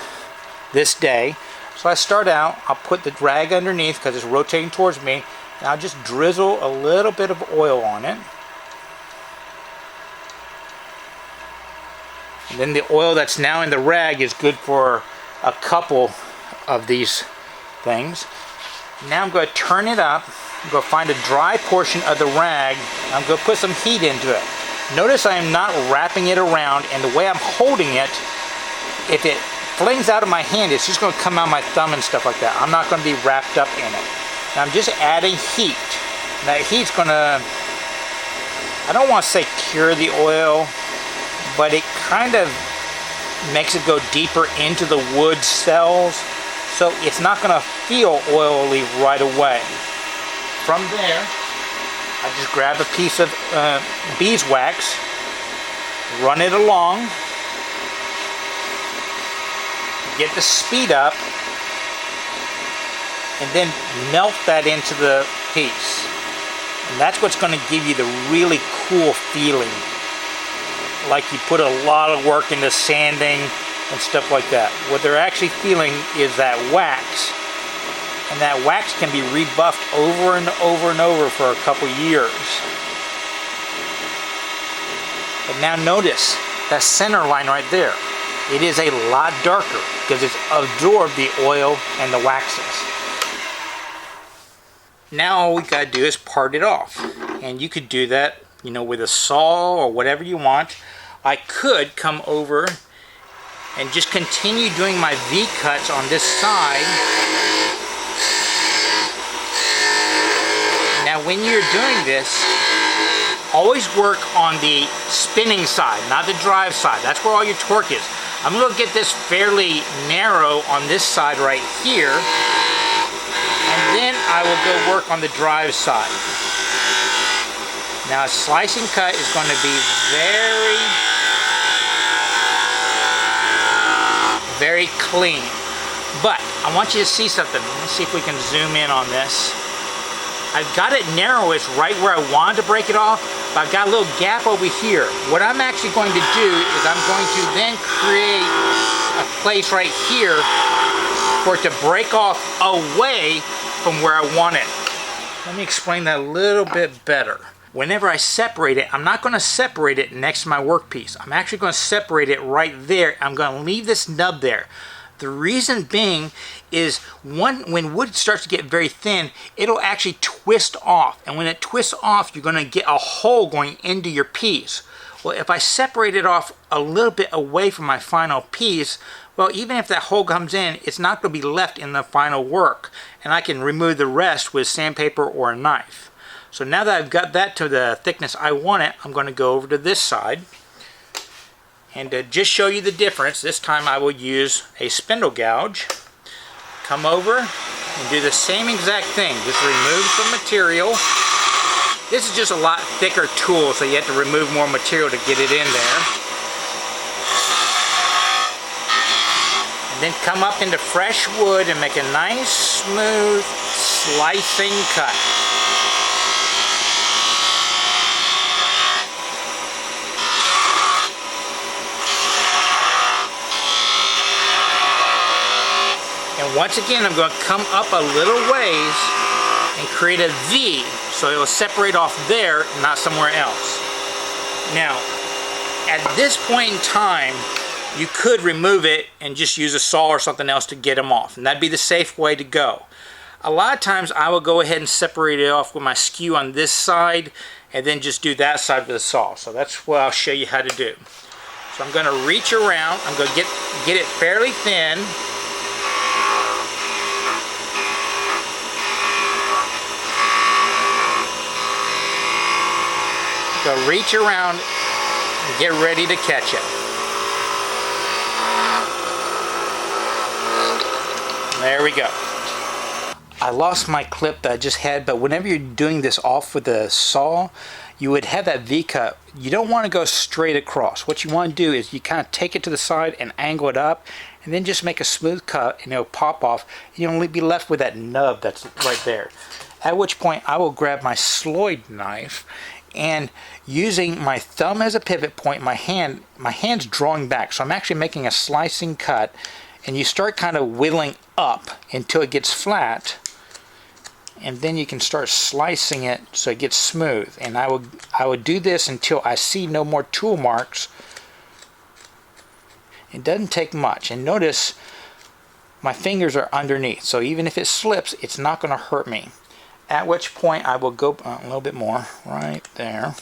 this day. So I start out, I'll put the rag underneath because it's rotating towards me, and I'll just drizzle a little bit of oil on it. And then the oil that's now in the rag is good for a couple of these things. Now I'm going to turn it up. I'm going to find a dry portion of the rag. I'm going to put some heat into it. Notice I am not wrapping it around, and the way I'm holding it, if it flings out of my hand, it's just going to come out my thumb and stuff like that. I'm not going to be wrapped up in it. And I'm just adding heat. And that heat's going to, I don't want to say cure the oil, but it kind of makes it go deeper into the wood cells, so it's not going to feel oily right away. From there, I just grab a piece of beeswax, run it along, get the speed up, and then melt that into the piece. And that's what's going to give you the really cool feeling, like you put a lot of work into sanding and stuff like that. What they're actually feeling is that wax, and that wax can be rebuffed over and over and over for a couple years. But now notice that center line right there. It is a lot darker because it's absorbed the oil and the waxes. Now all we gotta do is part it off, and you could do that, you know, with a saw or whatever you want. I could come over and just continue doing my V-cuts on this side. Now when you're doing this, always work on the spinning side, not the drive side. That's where all your torque is. I'm going to get this fairly narrow on this side right here, and then I will go work on the drive side. Now a slicing cut is going to be very clean. But I want you to see something. Let me see if we can zoom in on this. I've got it narrow, it's right where I wanted to break it off, but I've got a little gap over here. What I'm actually going to do is I'm going to then create a place right here for it to break off away from where I want it. Let me explain that a little bit better. Whenever I separate it, I'm not going to separate it next to my workpiece. I'm actually going to separate it right there. I'm going to leave this nub there. The reason being is when wood starts to get very thin, it'll actually twist off. And when it twists off, you're going to get a hole going into your piece. Well, if I separate it off a little bit away from my final piece, well, even if that hole comes in, it's not going to be left in the final work. And I can remove the rest with sandpaper or a knife. So now that I've got that to the thickness I want it, I'm going to go over to this side. And to just show you the difference, this time I will use a spindle gouge. Come over and do the same exact thing. Just remove some material. This is just a lot thicker tool, so you have to remove more material to get it in there. And then come up into fresh wood and make a nice, smooth, slicing cut. And once again, I'm going to come up a little ways and create a V, so it will separate off there, not somewhere else. Now, at this point in time, you could remove it and just use a saw or something else to get them off, and that'd be the safe way to go. A lot of times, I will go ahead and separate it off with my skew on this side, and then just do that side with a saw. So that's what I'll show you how to do. So I'm going to reach around. I'm going to get it fairly thin. So reach around and get ready to catch it. There we go. I lost my clip that I just had, but whenever you're doing this off with a saw, you would have that V-cut. You don't want to go straight across. What you want to do is you kind of take it to the side and angle it up, and then just make a smooth cut, and it'll pop off. You'll only be left with that nub that's right there. At which point I will grab my Sloyd knife, and using my thumb as a pivot point, my hand's drawing back, so I'm actually making a slicing cut, and you start kind of whittling up until it gets flat, and then you can start slicing it so it gets smooth. And I would do this until I see no more tool marks. It doesn't take much, and notice my fingers are underneath, so even if it slips, it's not going to hurt me. At which point I will go a little bit more right there.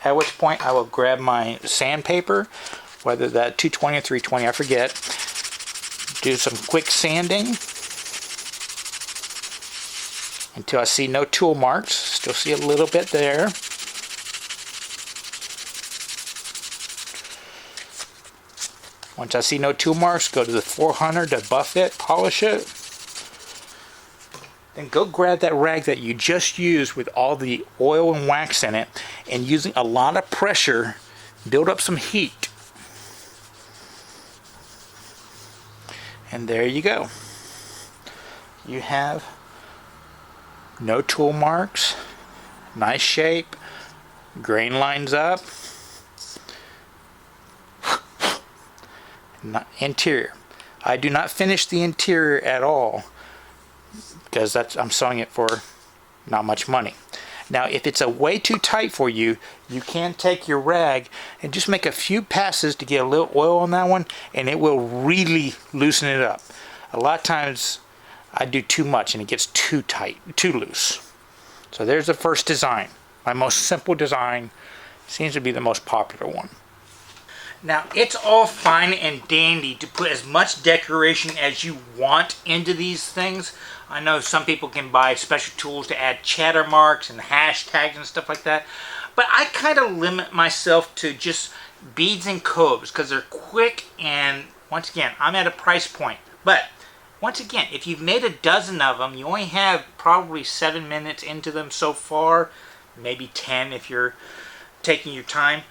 At which point I will grab my sandpaper, whether that 220 or 320, I forget. Do some quick sanding until I see no tool marks. Still see a little bit there. Once I see no tool marks, go to the 400 to buff it, polish it. Then go grab that rag that you just used with all the oil and wax in it, and using a lot of pressure, build up some heat. And there you go. You have no tool marks, nice shape, grain lines up. Interior. I do not finish the interior at all because I'm sewing it for not much money. Now if it's way too tight for you, you can take your rag and just make a few passes to get a little oil on that one, and it will really loosen it up. A lot of times I do too much and it gets too tight, too loose. So there's the first design. My most simple design, seems to be the most popular one. Now, it's all fine and dandy to put as much decoration as you want into these things. I know some people can buy special tools to add chatter marks and hashtags and stuff like that. But I kind of limit myself to just beads and coves because they're quick, and once again, I'm at a price point. But once again, if you've made a dozen of them, you only have probably 7 minutes into them so far. Maybe 10 if you're taking your time.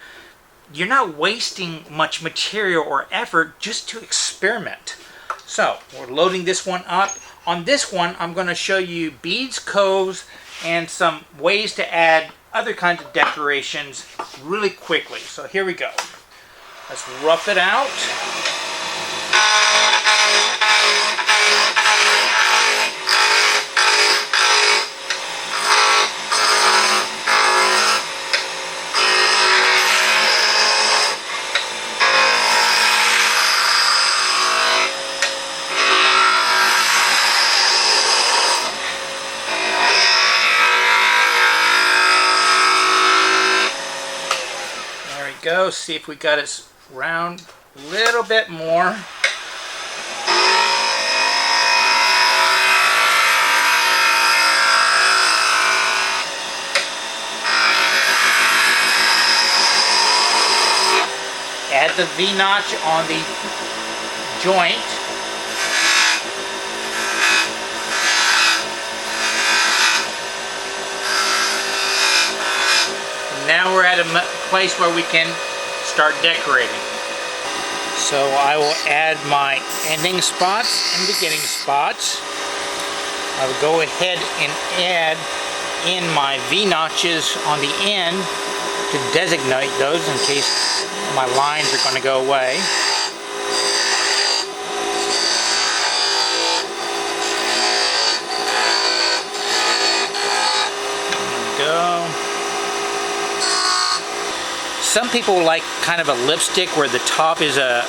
You're not wasting much material or effort just to experiment. So we're loading this one up. On this one, I'm going to show you beads, coves, and some ways to add other kinds of decorations really quickly. So here we go. Let's rough it out. Go, see if we got it round a little bit more. Add the V-notch on the joint. Now we're at a place where we can start decorating. So I will add my ending spots and beginning spots. I will go ahead and add in my V-notches on the end to designate those in case my lines are going to go away. There we go. Some people like kind of a lipstick where the top is a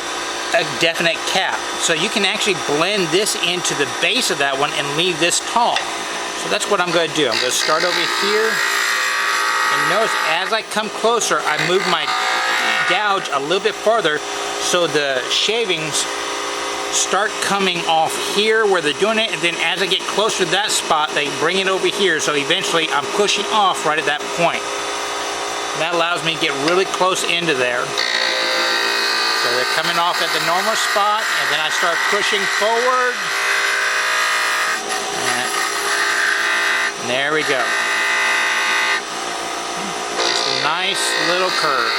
definite cap. So you can actually blend this into the base of that one and leave this tall. So that's what I'm going to do. I'm going to start over here. And notice as I come closer, I move my gouge a little bit farther so the shavings start coming off here where they're doing it, and then as I get closer to that spot, they bring it over here. So eventually I'm pushing off right at that point. That allows me to get really close into there. So they're coming off at the normal spot, and then I start pushing forward. And there we go. Just a nice little curve.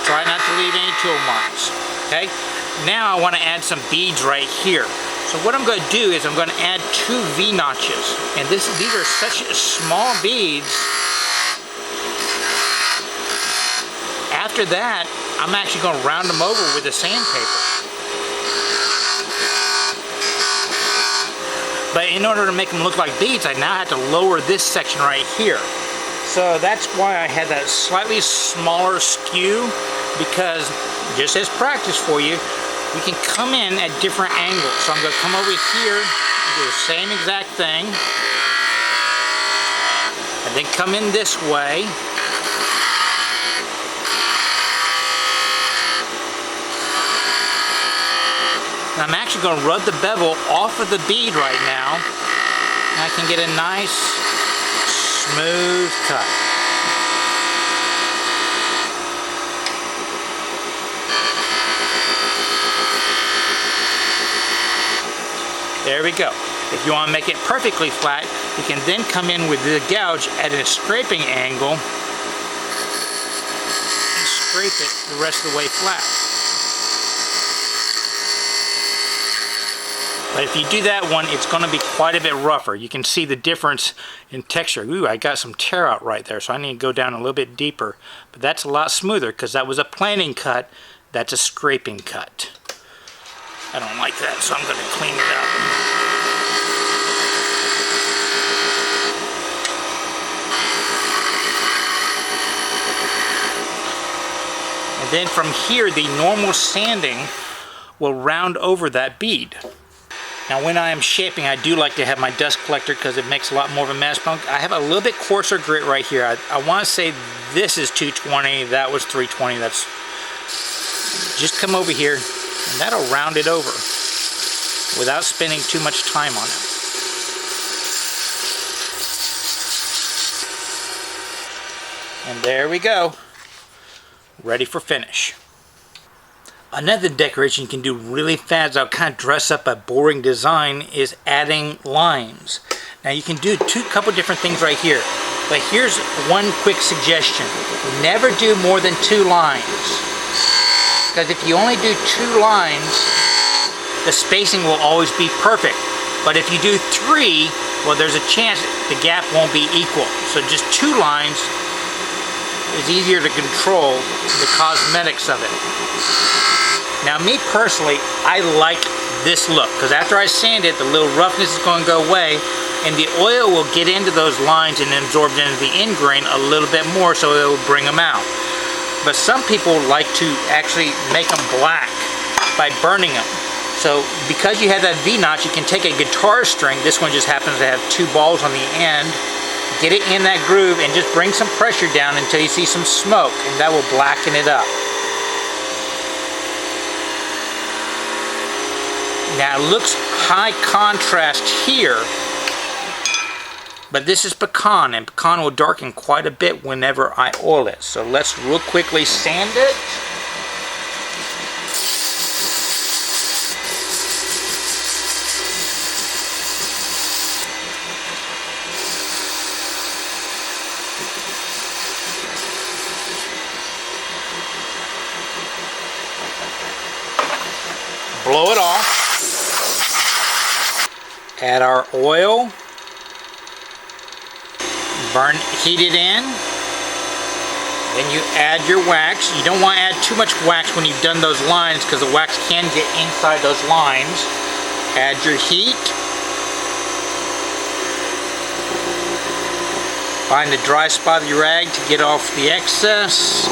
Try not to leave any tool marks. Okay? Now I want to add some beads right here. So what I'm going to do is I'm going to add 2 V-notches. And these are such small beads. After that, I'm actually going to round them over with the sandpaper. But in order to make them look like beads, I now have to lower this section right here. So that's why I had that slightly smaller skew, because just as practice for you, we can come in at different angles. So I'm going to come over here and do the same exact thing. And then come in this way. And I'm actually going to rub the bevel off of the bead right now. And I can get a nice, smooth cut. There we go. If you want to make it perfectly flat, you can then come in with the gouge at a scraping angle and scrape it the rest of the way flat. But if you do that one, it's going to be quite a bit rougher. You can see the difference in texture. Ooh, I got some tear out right there, so I need to go down a little bit deeper. But that's a lot smoother because that was a planing cut. That's a scraping cut. I don't like that, so I'm going to clean it up. And then from here, the normal sanding will round over that bead. Now when I am shaping, I do like to have my dust collector because it makes a lot more of a mess. I have a little bit coarser grit right here. I want to say this is 220, that was 320. That's just come over here and that'll round it over without spending too much time on it. And there we go, ready for finish. Another decoration you can do really fast that'll kind of dress up a boring design is adding lines. Now you can do couple different things right here, but here's one quick suggestion. Never do more than 2 lines, because if you only do 2 lines, the spacing will always be perfect. But if you do 3, well, there's a chance the gap won't be equal. So just 2 lines is easier to control the cosmetics of it. Now me personally, I like this look because after I sand it, the little roughness is going to go away and the oil will get into those lines and absorb into the end grain a little bit more, so it will bring them out. But some people like to actually make them black by burning them. So because you have that V-notch, you can take a guitar string, this one just happens to have 2 balls on the end, get it in that groove and just bring some pressure down until you see some smoke, and that will blacken it up. Now it looks high contrast here, but this is pecan, and pecan will darken quite a bit whenever I oil it. So let's real quickly sand it. Blow it off. Add our oil, heat it in, then you add your wax. You don't want to add too much wax when you've done those lines because the wax can get inside those lines. Add your heat. Find the dry spot of your rag to get off the excess.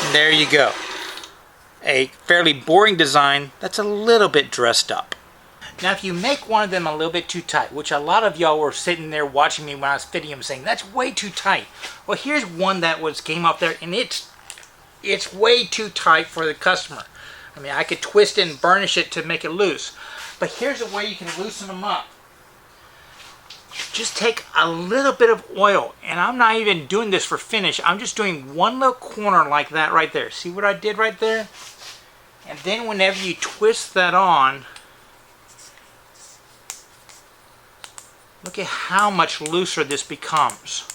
And there you go. A fairly boring design that's a little bit dressed up. Now if you make one of them a little bit too tight, which a lot of y'all were sitting there watching me when I was fitting them saying that's way too tight. Well, here's one that came up there and it's way too tight for the customer. I mean, I could twist it and burnish it to make it loose. But here's a way you can loosen them up. just take a little bit of oil, and I'm not even doing this for finish. I'm just doing one little corner like that right there. See what I did right there? And then whenever you twist that on, look at how much looser this becomes.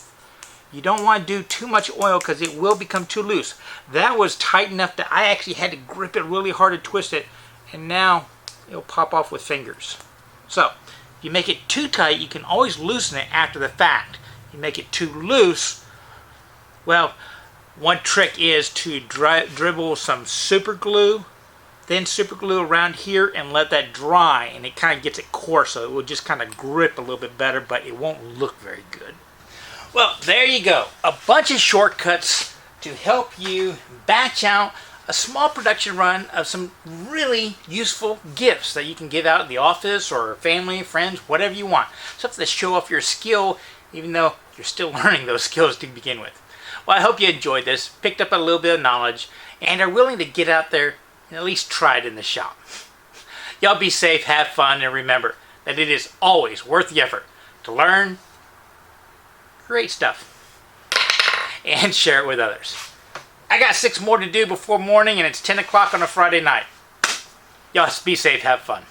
You don't want to do too much oil because it will become too loose. That was tight enough that I actually had to grip it really hard to twist it, and now it'll pop off with fingers. So, if you make it too tight, you can always loosen it after the fact. You make it too loose, well, one trick is to dribble some super glue, then super glue around here and let that dry, and it kind of gets it coarse, so it will just kind of grip a little bit better, but it won't look very good. Well, there you go. A bunch of shortcuts to help you batch out a small production run of some really useful gifts that you can give out in the office or family, friends, whatever you want. Something to show off your skill, even though you're still learning those skills to begin with. Well, I hope you enjoyed this, picked up a little bit of knowledge, and are willing to get out there and at least try it in the shop. Y'all be safe, have fun, and remember that it is always worth the effort to learn, create stuff, and share it with others. I got 6 more to do before morning, and it's 10 o'clock on a Friday night. Y'all be safe, have fun.